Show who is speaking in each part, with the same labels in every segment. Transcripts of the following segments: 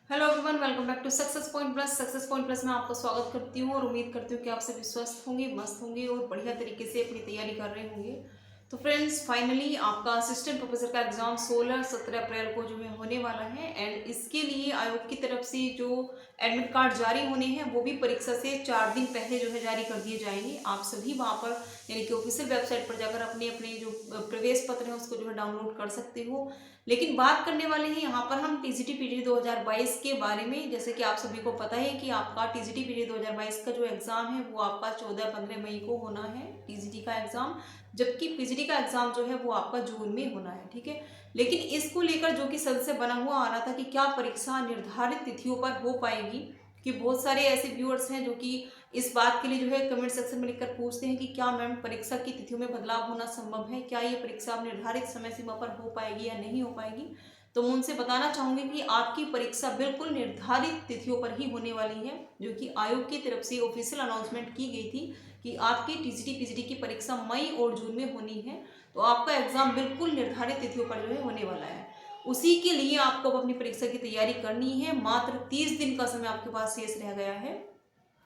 Speaker 1: Hello everyone, welcome back to Success Point Plus. Success Point Plus में आपका स्वागत करती हूँ और उम्मीद करती हूँ कि आप सभी स्वस्थ होंगे, मस्त होंगे और बढ़िया तरीके से अपनी तैयारी कर रहे होंगे। तो फ्रेंड्स, फाइनली आपका असिस्टेंट प्रोफेसर का एग्जाम 16-17 अप्रैल को जो है होने वाला है एंड इसके लिए आयोग की तरफ से जो एडमिट कार्ड जारी होने हैं वो भी परीक्षा से 4 दिन पहले जो है जारी कर दिए जाएंगे। आप सभी वहाँ पर यानी कि ऑफिशियल वेबसाइट पर जाकर अपने अपने जो प्रवेश पत्र है उसको जो है डाउनलोड कर सकते हो। लेकिन बात करने वाले हैं यहाँ पर हम टीजीटी पीजी 2022 के बारे में। जैसे कि आप सभी को पता है कि आपका टीजीटी पीजी 2022 का जो एग्जाम है वो आपका 14-15 मई को होना है टीजीटी का एग्जाम, जबकि पीजीटी का एग्जाम जो है वो आपका जून में होना है। ठीक है, लेकिन इसको लेकर जो कि सद से बना हुआ आ रहा था कि क्या परीक्षा निर्धारित तिथियों पर हो पाएगी, कि बहुत सारे ऐसे व्यूअर्स हैं जो कि इस बात के लिए जो है कमेंट सेक्शन में लिखकर पूछते हैं कि क्या मैम परीक्षा की तिथियों में बदलाव होना संभव है, क्या ये परीक्षा अब निर्धारित समय सीमा पर हो पाएगी या नहीं हो पाएगी। तो मैं उनसे बताना चाहूंगी कि आपकी परीक्षा बिल्कुल निर्धारित तिथियों पर ही होने वाली है, जो कि आयोग की तरफ से ऑफिशियल अनाउंसमेंट की गई थी कि आपकी टीजीटी पीजीटी की परीक्षा मई और जून में होनी है। तो आपका एग्जाम बिल्कुल निर्धारित तिथियों पर जो है होने वाला है। उसी के लिए आपको अपनी परीक्षा की तैयारी करनी है। मात्र 30 दिन का समय आपके पास शेष रह गया है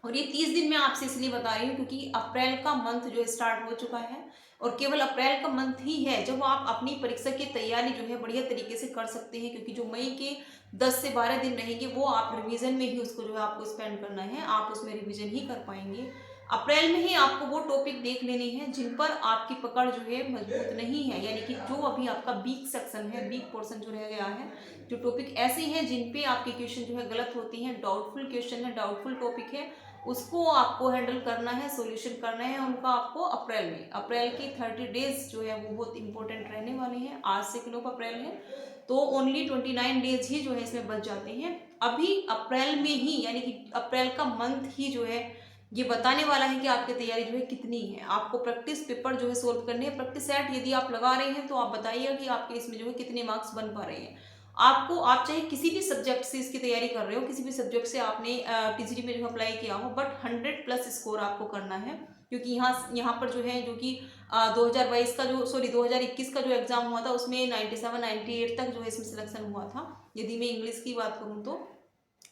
Speaker 1: और ये 30 दिन मैं आपसे इसलिए बता रही हूँ क्योंकि अप्रैल का मंथ जो स्टार्ट हो चुका है और केवल अप्रैल का मंथ ही है जब आप अपनी परीक्षा की तैयारी जो है बढ़िया तरीके से कर सकते हैं, क्योंकि जो मई के 10 से 12 दिन रहेंगे वो आप रिवीजन में ही उसको जो है आपको स्पेंड करना है, आप उसमें रिवीजन ही कर पाएंगे। अप्रैल में ही आपको वो टॉपिक देख लेने हैं जिन पर आपकी पकड़ जो है मजबूत नहीं है, यानी कि जो अभी आपका वीक सेक्शन है, वीक पोर्शन जो रह गया है, जो टॉपिक ऐसे हैं जिन पे आपके क्वेश्चन जो है गलत होती हैं, डाउटफुल क्वेश्चन है, डाउटफुल टॉपिक है, उसको आपको हैंडल करना है, सॉल्यूशन करना है उनका आपको अप्रैल में। अप्रैल की 30 डेज जो है वो बहुत इंपॉर्टेंट रहने वाले हैं। आज से किलो अप्रैल है तो ओनली 29 डेज ही जो है इसमें बच जाते हैं। अभी अप्रैल में ही यानी कि अप्रैल का मंथ ही जो है ये बताने वाला है कि आपकी तैयारी जो है कितनी है। आपको प्रैक्टिस पेपर जो है सोल्व करने हैं, प्रैक्टिस सेट यदि आप लगा रहे हैं तो आप बताइएगा कि आपके इसमें जो है कितने मार्क्स बन पा रहे हैं। आपको, आप चाहे किसी भी सब्जेक्ट से इसकी तैयारी कर रहे हो, किसी भी सब्जेक्ट से आपने टीजीटी में जो अप्लाई किया हो, बट 100+ स्कोर आपको करना है, क्योंकि यहाँ पर जो है जो कि 2022 का जो 2021 का जो एग्जाम हुआ था उसमें 97-98 तक जो है इसमें सिलेक्शन हुआ था, यदि मैं इंग्लिश की बात करूँ तो।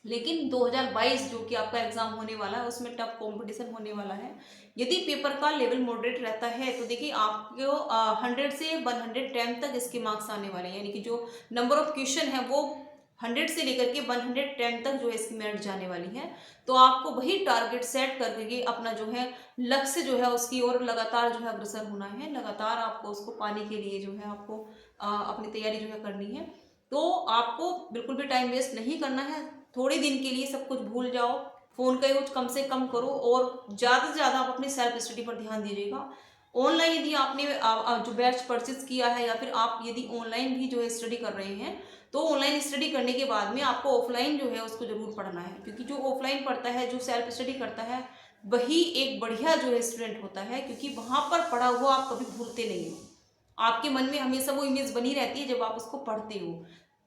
Speaker 1: लेकिन 2022 जो कि आपका एग्जाम होने वाला है उसमें टफ कंपटीशन होने वाला है। यदि पेपर का लेवल मॉडरेट रहता है तो देखिए आपको 100 से 110 तक इसके मार्क्स आने वाले हैं, यानी कि जो नंबर ऑफ क्वेश्चन है वो 100 से लेकर के 110 तक जो है इसकी मेरिट जाने वाली है। तो आपको वही टारगेट सेट करके अपना जो है लक्ष्य जो है उसकी ओर लगातार जो है अग्रसर होना है, लगातार आपको उसको पाने के लिए जो है आपको अपनी तैयारी जो है करनी है। तो आपको बिल्कुल भी टाइम वेस्ट नहीं करना है। थोड़े दिन के लिए सब कुछ भूल जाओ, फोन का यूज कम से कम करो और ज्यादा से ज्यादा आप अपनी सेल्फ स्टडी पर ध्यान दीजिएगा। ऑनलाइन यदि आपने जो बैच परचेज किया है या फिर आप यदि ऑनलाइन भी जो है स्टडी कर रहे हैं तो ऑनलाइन स्टडी करने के बाद में आपको ऑफलाइन जो है उसको जरूर पढ़ना है, क्योंकि जो ऑफलाइन पढ़ता है, जो सेल्फ स्टडी करता है, वही एक बढ़िया जो है स्टूडेंट होता है, क्योंकि वहां पर पढ़ा हुआ आप कभी भूलते नहीं हो। आपके मन में हमेशा वो इमेज बनी रहती है जब आप उसको पढ़ते हो।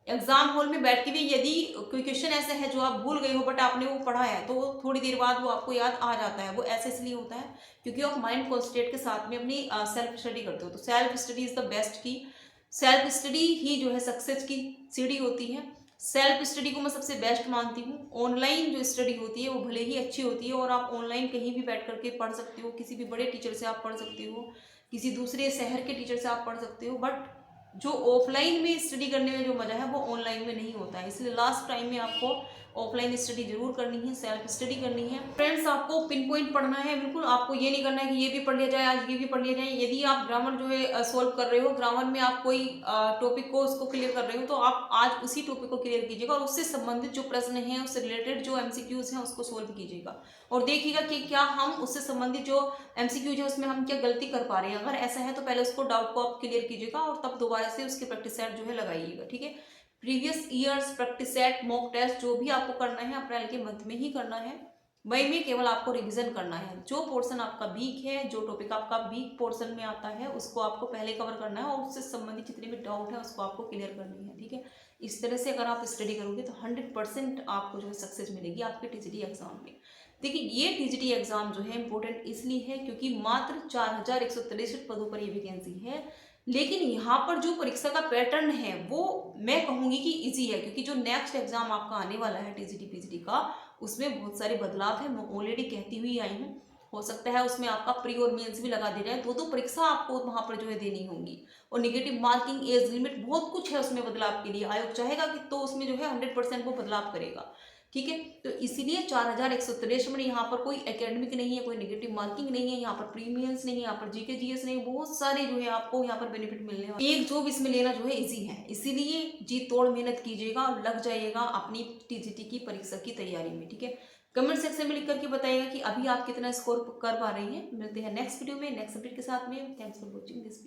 Speaker 1: एग्जाम हॉल में बैठ के भी यदि कोई क्वेश्चन ऐसा है जो आप भूल गए हो बट आपने वो पढ़ा है तो थोड़ी देर बाद वो आपको याद आ जाता है। वो ऐसे इसलिए होता है क्योंकि आप माइंड कॉन्सेंट्रेट के साथ में अपनी सेल्फ स्टडी करते हो। तो self study is the best की, सेल्फ स्टडी ही जो है सक्सेस की सीढ़ी होती है। सेल्फ स्टडी को मैं सबसे बेस्ट मानती हूँ। ऑनलाइन जो स्टडी होती है वो भले ही अच्छी होती है और आप ऑनलाइन कहीं भी बैठ करके पढ़ सकते हो, किसी भी बड़े टीचर से आप पढ़ सकते हो, किसी दूसरे शहर के टीचर से आप पढ़ सकते हो, बट जो ऑफलाइन में स्टडी करने में जो मजा है वो ऑनलाइन में नहीं होता है। इसलिए लास्ट टाइम में आपको ऑफलाइन स्टडी जरूर करनी है, सेल्फ स्टडी करनी है। फ्रेंड्स, आपको पिन पॉइंट पढ़ना है, बिल्कुल आपको ये नहीं करना है कि ये भी पढ़ लिया जाए, आज ये भी पढ़ लिया जाए। यदि आप ग्रामर जो है सॉल्व कर रहे हो, ग्रामर में आप कोई टॉपिक को उसको क्लियर कर रहे हो तो आप आज उसी टॉपिक को क्लियर कीजिएगा और उससे संबंधित जो प्रश्न है, उससे रिलेटेड जो एमसीक्यूज हैं उसको सोल्व कीजिएगा और देखिएगा कि क्या हम उससे संबंधित जो एमसीक्यूज है उसमें हम क्या गलती कर पा रहे हैं। अगर ऐसा है तो पहले उसको डाउट को आप क्लियर कीजिएगा और तब दोबारा से उसकी प्रैक्टिस सेट जो है लगाइएगा। ठीक है, previous years practice set, mock test जो भी आपको करना है अप्रैल के मंथ में ही करना है। मई में केवल आपको रिवीजन करना है। जो पोर्शन आपका वीक है, जो टॉपिक आपका वीक पोर्शन में आता है उसको आपको पहले कवर करना है और उससे संबंधित जितने भी डाउट है उसको आपको क्लियर करनी है। ठीक है, इस तरह से अगर आप स्टडी करोगे तो 100% आपको जो है सक्सेस मिलेगी आपके टीजीटी एग्जाम में। देखिए, ये टीजीटी एग्जाम जो है इंपॉर्टेंट इसलिए है क्योंकि मात्र 4163 पदों पर ये वैकेंसी है। लेकिन यहाँ पर जो परीक्षा का पैटर्न है वो मैं कहूँगी कि इजी है, क्योंकि जो नेक्स्ट एग्जाम आपका आने वाला है टीजीटी पीजीटी का, उसमें बहुत सारे बदलाव है। मैं ऑलरेडी कहती हुई आई हूँ, हो सकता है उसमें आपका प्री और मेंस भी लगा दे रहे हैं, दो परीक्षा आपको वहाँ पर जो है देनी होंगी, और निगेटिव मार्किंग, एज लिमिट, बहुत कुछ है उसमें बदलाव के लिए। आयोग चाहेगा कि तो उसमें जो है 100% वो बदलाव करेगा। ठीक है, तो इसीलिए 4163 में यहाँ पर कोई एकेडमिक नहीं है, कोई नेगेटिव मार्किंग नहीं है, यहाँ पर प्रीमियंस नहीं है, यहाँ पर जीके जीएस नहीं है, बहुत सारे जो है आपको यहाँ पर बेनिफिट मिलने वाले। एक जॉब इसमें लेना जो है इजी है, इसीलिए जी तोड़ मेहनत कीजिएगा और लग जाइएगा अपनी टीजीटी की परीक्षा की तैयारी में। ठीक है, कमेंट सेक्शन में लिख करके बताइएगा कि अभी आप कितना स्कोर कर पा रही हैं। मिलते हैं नेक्स्ट वीडियो में नेक्स्ट अपडेट के साथ में। Thanks for watching this.